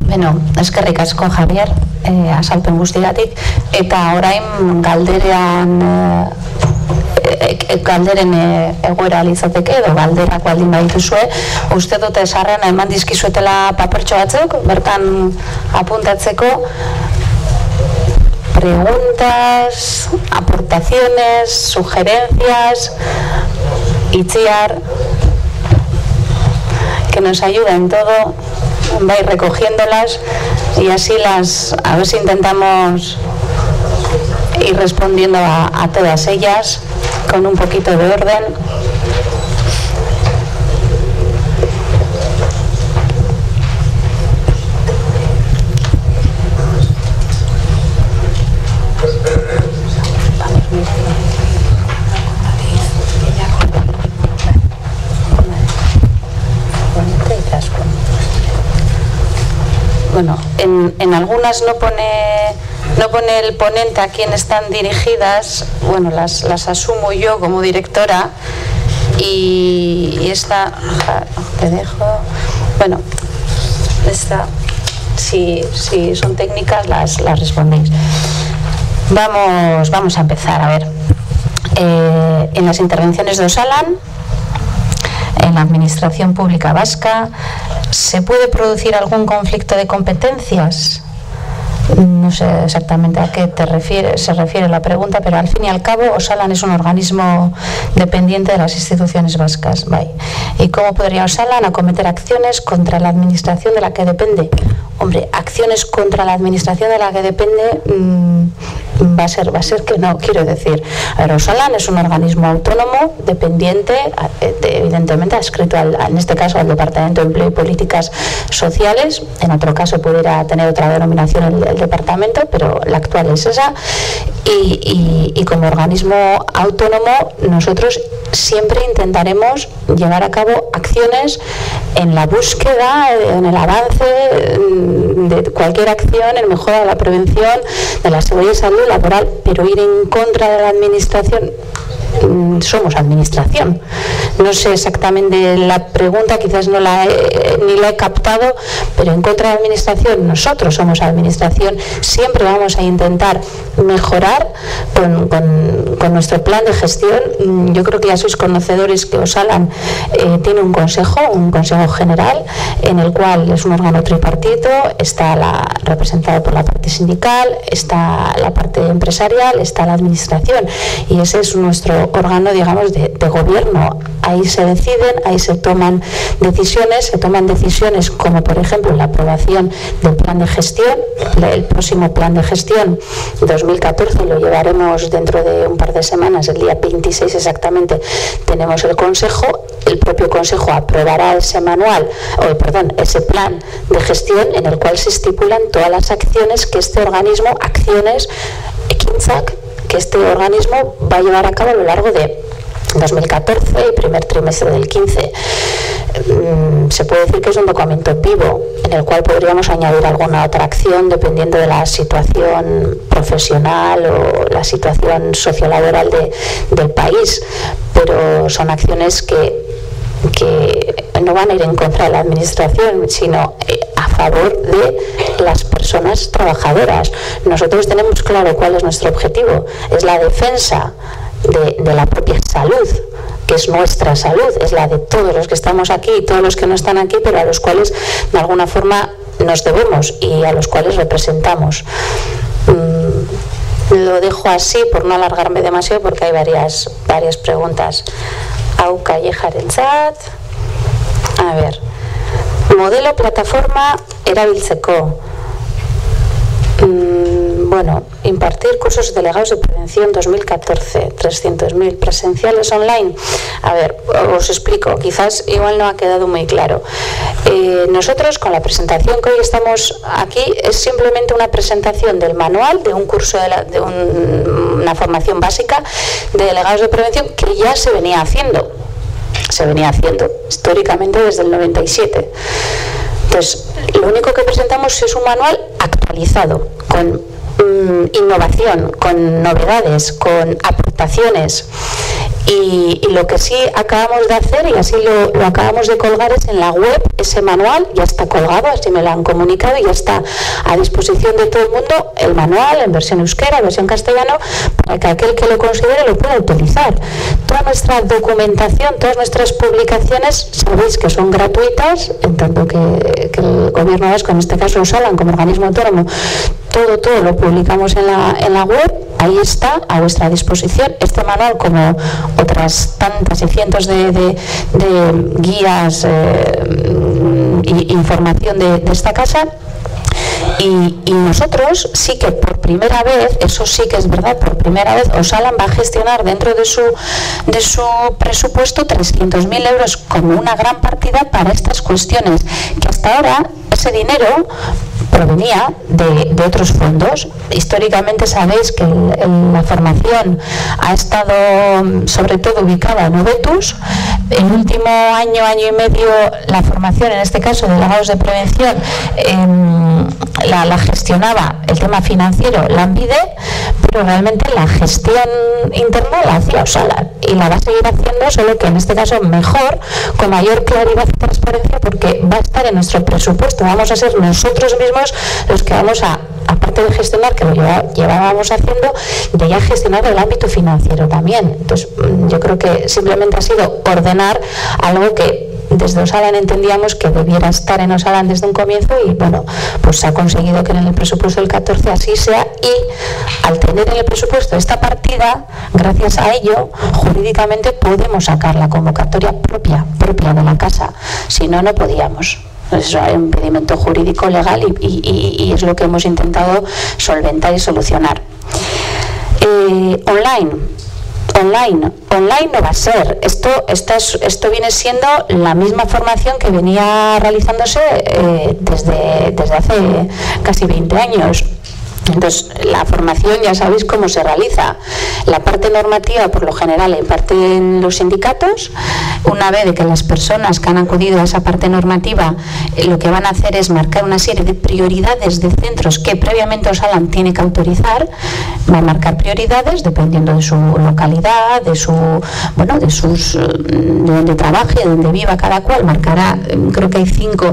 Bueno, eskerrik asko Javier, azalpen guztigatik, eta orain galderen egoera alizateke edo galderak baldin badituzue, uste dute sarrena eman dizkizuetela papertxo batzuk, bertan apuntatzeko preguntas, aportaciones, sugerencias, itziar, que nos ayuda en todo, va a ir recogiéndolas y así a ver si intentamos ir respondiendo a todas ellas con un poquito de orden. Bueno, en algunas no pone el ponente a quién están dirigidas, bueno, las asumo yo como directora y esta, te dejo, bueno, esta, si son técnicas las respondéis. Vamos a empezar, a ver, en las intervenciones de Osalan, en la Administración Pública Vasca, ¿se puede producir algún conflicto de competencias? No sé exactamente a qué se refiere la pregunta, pero al fin y al cabo Osalan es un organismo dependiente de las instituciones vascas. ¿Vale? ¿Y cómo podría Osalan acometer acciones contra la administración de la que depende? Hombre, acciones contra la administración de la que depende va a ser que no, quiero decir. A ver, Osalan es un organismo autónomo, dependiente, evidentemente adscrito en este caso al Departamento de Empleo y Políticas Sociales, en otro caso pudiera tener otra denominación el departamento, pero la actual es esa, y como organismo autónomo nosotros siempre intentaremos llevar a cabo acciones en la búsqueda, en el avance de cualquier acción, en mejora de la prevención, de la seguridad y salud laboral, pero ir en contra de la administración. Somos administración. No sé exactamente la pregunta, quizás ni la he captado, pero en contra de la administración, nosotros somos administración, siempre vamos a intentar mejorar con nuestro plan de gestión. Yo creo que ya sois conocedores que Osalan tiene un consejo general, en el cual es un órgano tripartito, está representado por la parte sindical, está la parte empresarial, está la administración, y ese es nuestro órgano, digamos, de gobierno. Ahí se deciden, ahí se toman decisiones como por ejemplo la aprobación del plan de gestión. El próximo plan de gestión 2014 lo llevaremos dentro de un par de semanas, el día 26 exactamente tenemos el consejo. El propio consejo aprobará ese ese plan de gestión en el cual se estipulan todas las acciones que este organismo, que este organismo va a llevar a cabo a lo largo de 2014 y primer trimestre del 15. Se puede decir que es un documento vivo en el cual podríamos añadir alguna otra acción dependiendo de la situación profesional o la situación sociolaboral del país, pero son acciones que no van a ir en contra de la administración, sino a favor de las personas trabajadoras. Nosotros tenemos claro cuál es nuestro objetivo, es la defensa de la propia salud, que es nuestra salud, es la de todos los que estamos aquí y todos los que no están aquí, pero a los cuales de alguna forma nos debemos y a los cuales representamos. Lo dejo así por no alargarme demasiado porque hay varias preguntas. Auka Yejarentzat. A ver, modelo plataforma erabiltzeko. Bueno, impartir cursos delegados de prevención 2014, 300.000 presenciales online. A ver, os explico, quizás igual no ha quedado muy claro. Nosotros con la presentación que hoy estamos aquí es simplemente una presentación del manual de un curso de una formación básica de delegados de prevención que ya se venía haciendo históricamente desde el 97. Entonces, lo único que presentamos es un manual actualizado, con innovación, con novedades, con aportaciones. Y lo que sí acabamos de hacer, y así lo acabamos de colgar, es en la web, ese manual ya está colgado, así me lo han comunicado, y ya está a disposición de todo el mundo, el manual en versión euskera, en versión castellano, para que aquel que lo considere lo pueda utilizar. Toda nuestra documentación, todas nuestras publicaciones, sabéis que son gratuitas, en tanto que el Gobierno vasco, en este caso Osalan, como organismo autónomo, todo lo publicamos en la web. Ahí está, a vuestra disposición, este manual, como otras tantas y cientos de guías e información de esta casa. Y nosotros sí que por primera vez, eso sí que es verdad, por primera vez Osalan va a gestionar dentro de su presupuesto 300.000 euros como una gran partida para estas cuestiones, que hasta ahora ese dinero provenía de otros fondos. Históricamente sabéis que la formación ha estado sobre todo ubicada en Obetus. El último año y medio, la formación, en este caso de delegados de prevención, la gestionaba el tema financiero Lanbide, pero realmente la gestión interna la hacía Osalan y la va a seguir haciendo, solo que en este caso mejor, con mayor claridad y transparencia, porque va a estar en nuestro presupuesto. Vamos a ser nosotros mismos los que vamos a, aparte de gestionar, que lo llevábamos haciendo, de ya gestionar el ámbito financiero también. Entonces yo creo que simplemente ha sido ordenar algo que desde Osalan entendíamos que debiera estar en Osalan desde un comienzo, y bueno, pues se ha conseguido que en el presupuesto del 14 así sea, y al tener en el presupuesto esta partida, gracias a ello, jurídicamente podemos sacar la convocatoria propia de la casa, si no, no podíamos. Eso es un impedimento jurídico legal y es lo que hemos intentado solventar y solucionar. Online no va a ser. Esto viene siendo la misma formación que venía realizándose desde hace casi 20 años. Entonces, la formación ya sabéis cómo se realiza. La parte normativa, por lo general, la imparten los sindicatos. Una vez de que las personas que han acudido a esa parte normativa lo que van a hacer es marcar una serie de prioridades de centros que previamente Osalan tiene que autorizar. Va a marcar prioridades dependiendo de su localidad, de donde trabaje, de donde viva cada cual. Marcará, creo que hay 5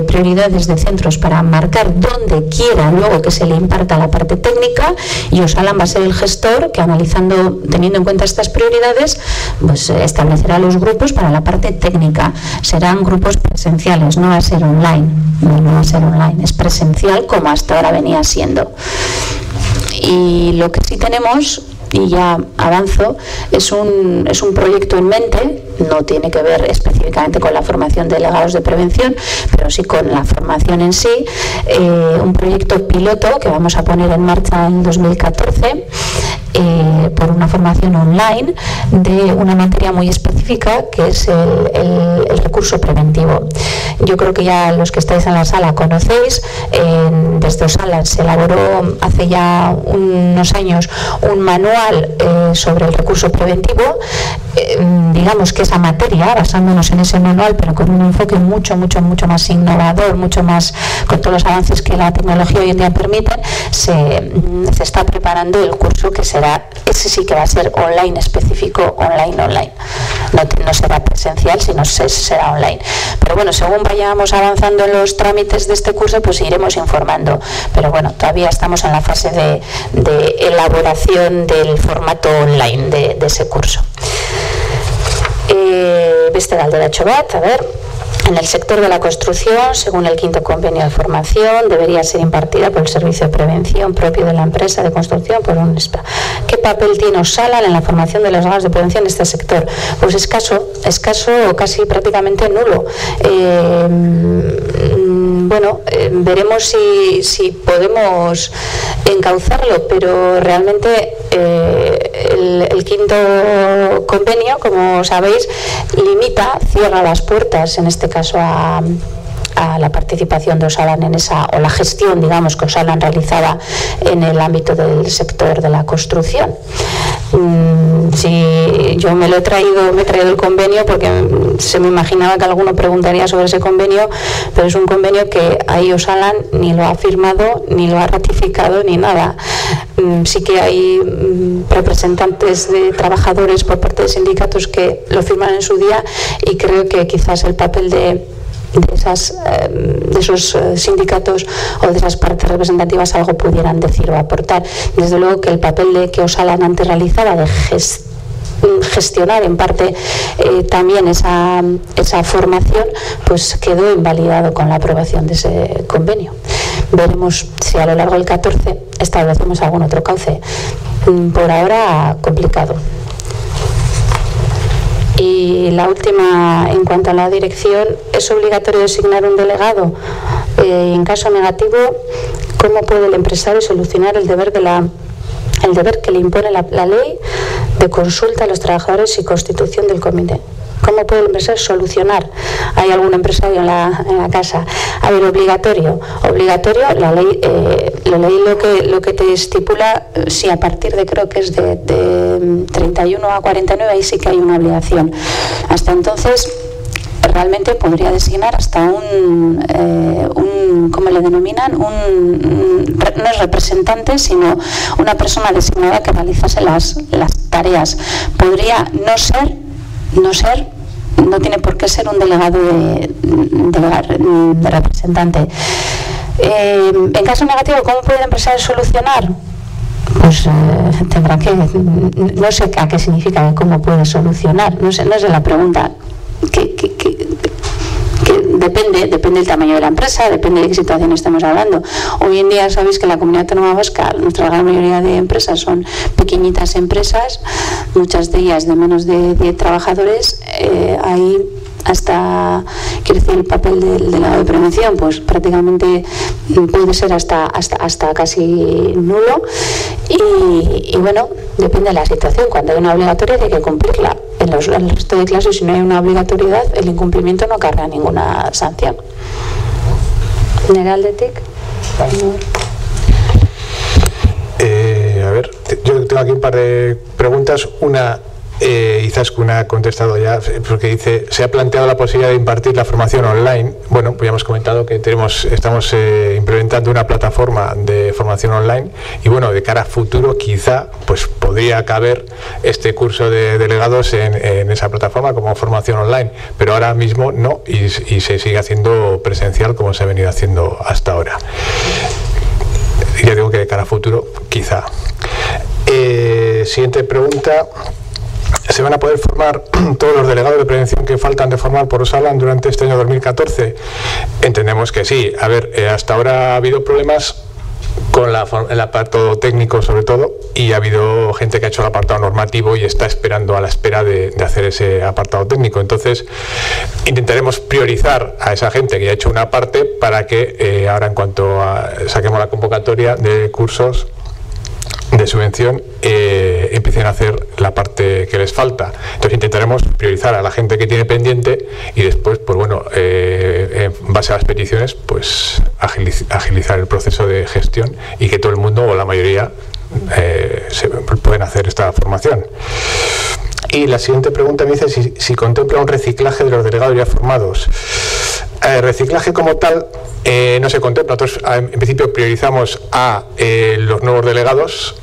prioridades de centros para marcar donde quiera luego que se le imparta la parte técnica, y Osalan va a ser el gestor que, analizando, teniendo en cuenta estas prioridades, pues establecerá los grupos para la parte técnica. Serán grupos presenciales, no va a ser online, no va a ser online, es presencial como hasta ahora venía siendo. Y lo que sí tenemos, y ya avanzo, es un proyecto en mente, no tiene que ver específicamente con la formación de delegados de prevención, pero sí con la formación en sí, un proyecto piloto que vamos a poner en marcha en 2014, por una formación online de una materia muy específica, que es el recurso preventivo. Yo creo que ya los que estáis en la sala conocéis, desde Osalan se elaboró hace ya unos años un manual sobre el recurso preventivo. Digamos que esa materia, basándonos en ese manual, pero con un enfoque mucho más innovador, mucho más con todos los avances que la tecnología hoy en día permite, se está preparando el curso, que será, ese sí que va a ser online, específico online. No será presencial, sino será online. Pero bueno, según vayamos avanzando en los trámites de este curso, pues iremos informando. Pero bueno, todavía estamos en la fase de elaboración del formato online de ese curso. Beste galderatxo bat, a ver. En el sector de la construcción, según el 5º convenio de formación, debería ser impartida por el servicio de prevención propio de la empresa de construcción por un SPA. ¿Qué papel tiene Osalan en la formación de los delegados de prevención en este sector? Pues escaso o casi prácticamente nulo. Veremos si podemos encauzarlo, pero realmente el 5º convenio, como sabéis, cierra las puertas, en este caso a la participación de Osalan en esa, o la gestión, digamos, que Osalan realizaba en el ámbito del sector de la construcción. Si yo me he traído el convenio porque se me imaginaba que alguno preguntaría sobre ese convenio, pero es un convenio que ahí Osalan ni lo ha firmado, ni lo ha ratificado, ni nada. Sí que hay representantes de trabajadores por parte de sindicatos que lo firman en su día, y creo que quizás el papel de esos sindicatos o de esas partes representativas algo pudieran decir o aportar. Desde luego que el papel de que Osalan antes realizaba de gestionar en parte también esa formación, pues quedó invalidado con la aprobación de ese convenio. Veremos si a lo largo del 14 establecemos algún otro cauce. Por ahora, complicado. Y la última, en cuanto a la dirección, ¿es obligatorio designar un delegado? En caso negativo, ¿cómo puede el empresario solucionar el deber que le impone la ley de consulta a los trabajadores y constitución del comité? ¿Cómo puede el empresario solucionar? ¿Hay algún empresario en la casa? A ver, obligatorio, la ley lo que te estipula, si a partir de, creo que es de 31 a 49, ahí sí que hay una obligación. Hasta entonces, realmente podría designar hasta un ¿cómo le denominan? No es representante, sino una persona designada que realizase las tareas. Podría no tiene por qué ser un delegado de representante. En caso negativo, ¿cómo puede el empresario solucionar? Pues tendrá que, no sé a qué significa cómo puede solucionar, no sé la pregunta. Depende del tamaño de la empresa, depende de qué situación estamos hablando. Hoy en día sabéis que en la Comunidad Autónoma Vasca nuestra gran mayoría de empresas son pequeñitas empresas, muchas de ellas de menos de 10 trabajadores. Ahí hasta, quiero decir, el papel del delegado de prevención pues prácticamente puede ser hasta casi nulo, y bueno, depende de la situación. Cuando hay una obligatoriedad hay que cumplirla. En el resto de clases, si no hay una obligatoriedad, el incumplimiento no carga ninguna sanción. General de TIC. A ver, yo tengo aquí un par de preguntas. Una, Izaskun ha contestado ya, porque dice, se ha planteado la posibilidad de impartir la formación online. Bueno, pues ya hemos comentado que estamos implementando una plataforma de formación online, y bueno, de cara a futuro quizá pues podría caber este curso de delegados en esa plataforma como formación online, pero ahora mismo no, y se sigue haciendo presencial como se ha venido haciendo hasta ahora. Y ya digo que de cara a futuro quizá. Siguiente pregunta. ¿Se van a poder formar todos los delegados de prevención que faltan de formar por Osalan durante este año 2014? Entendemos que sí. A ver, hasta ahora ha habido problemas con el apartado técnico sobre todo, y ha habido gente que ha hecho el apartado normativo y está esperando a la espera de hacer ese apartado técnico. Entonces intentaremos priorizar a esa gente que ya ha hecho una parte para que ahora, en cuanto saquemos la convocatoria de cursos de subvención, empiecen a hacer la parte que les falta. Entonces intentaremos priorizar a la gente que tiene pendiente, y después, pues bueno, en base a las peticiones, pues agilizar el proceso de gestión, y que todo el mundo o la mayoría pueden hacer esta formación. Y la siguiente pregunta me dice si contempla un reciclaje de los delegados ya formados. Reciclaje como tal no se contempla. Nosotros en principio priorizamos a los nuevos delegados.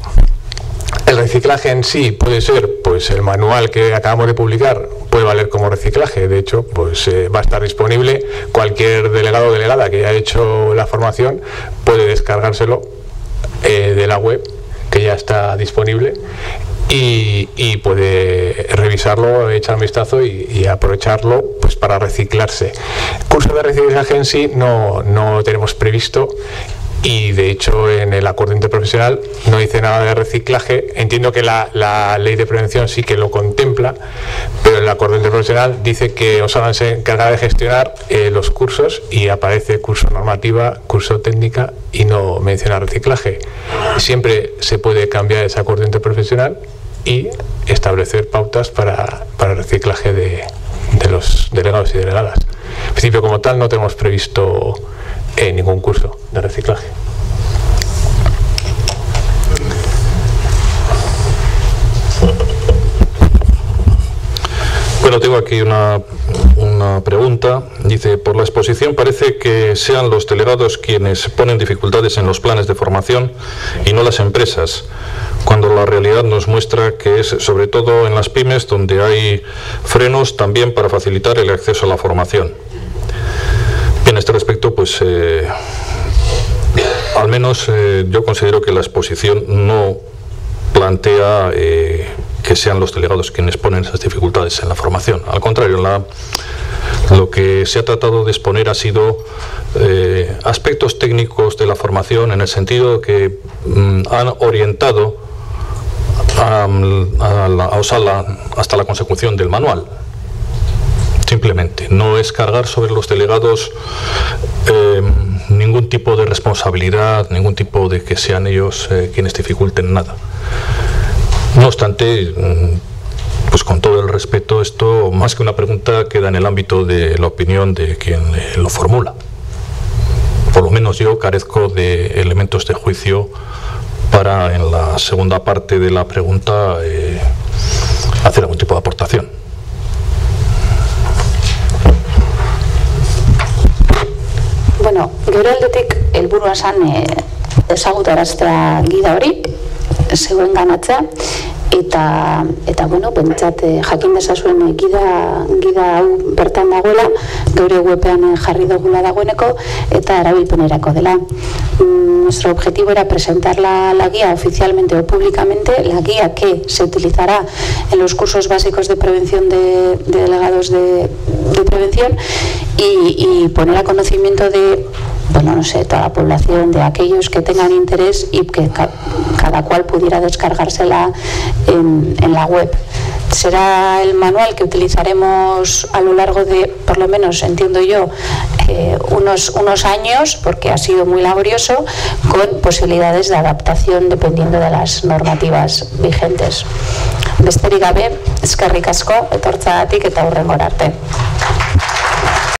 El reciclaje en sí puede ser, pues el manual que acabamos de publicar puede valer como reciclaje. De hecho, pues va a estar disponible. Cualquier delegado o delegada que haya hecho la formación puede descargárselo de la web, que ya está disponible, y puede revisarlo, echar un vistazo y aprovecharlo pues para reciclarse. Curso de reciclaje en sí no tenemos previsto, y de hecho en el acuerdo interprofesional no dice nada de reciclaje. Entiendo que la ley de prevención sí que lo contempla, pero el acuerdo interprofesional dice que Osalan se encarga de gestionar los cursos, y aparece curso normativa, curso técnica, y no menciona reciclaje. Siempre se puede cambiar ese acuerdo interprofesional y establecer pautas para el reciclaje de los delegados y delegadas. En principio, como tal, no tenemos previsto ningún curso de reciclaje. Bueno, tengo aquí una pregunta. Dice, por la exposición parece que sean los delegados quienes ponen dificultades en los planes de formación y no las empresas, cuando la realidad nos muestra que es sobre todo en las pymes donde hay frenos también para facilitar el acceso a la formación. En este respecto, pues al menos yo considero que la exposición no plantea que sean los delegados quienes ponen esas dificultades en la formación. Al contrario, lo que se ha tratado de exponer ha sido aspectos técnicos de la formación, en el sentido que han orientado a Osalan hasta la consecución del manual. Simplemente, no es cargar sobre los delegados ningún tipo de responsabilidad, ningún tipo de que sean ellos quienes dificulten nada. No obstante, pues con todo el respeto, esto más que una pregunta queda en el ámbito de la opinión de quien lo formula. Por lo menos yo carezco de elementos de juicio para, en la segunda parte de la pregunta, hacer algún tipo de aportación. Bueno, gero aldetik helburua zen ezagutaraztea gida hori, zegoen ganatzea, eta bueno, pentsat jakin dezazuen gida hau bertan dagoela, geure webean jarri dugula dagoeneko, eta erabilpenerako dela. Nuestro objetivo era presentar la guía oficialmente o públicamente, la guía que se utilizará en los cursos básicos de prevención de delegados de prevención y poner a conocimiento de, bueno, no sé, toda la población, de aquellos que tengan interés y que cada cual pudiera descargársela en la web. Será el manual que utilizaremos a lo largo de, por lo menos entiendo yo, unos años, porque ha sido muy laborioso, con posibilidades de adaptación dependiendo de las normativas vigentes. Besterik gabe, eskerrik asko, etortzeagatik eta hurrengora arte.